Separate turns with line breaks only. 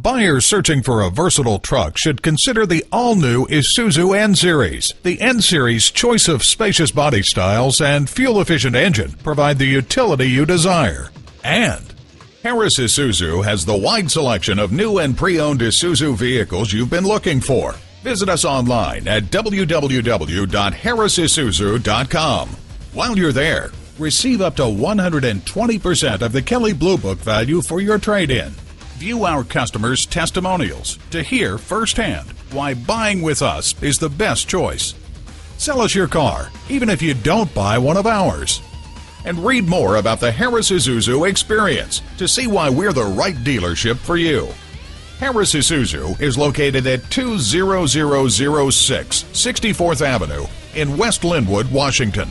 Buyers searching for a versatile truck should consider the all-new Isuzu N-Series. The N-Series' choice of spacious body styles and fuel-efficient engine provide the utility you desire. And Harris Isuzu has the wide selection of new and pre-owned Isuzu vehicles you've been looking for. Visit us online at www.harrisisuzu.com. While you're there, receive up to 120% of the Kelley Blue Book value for your trade-in. View our customers' testimonials to hear firsthand why buying with us is the best choice. Sell us your car, even if you don't buy one of ours. And read more about the Harris Isuzu experience to see why we're the right dealership for you. Harris Isuzu is located at 20006 64th Avenue in West Linwood, Washington.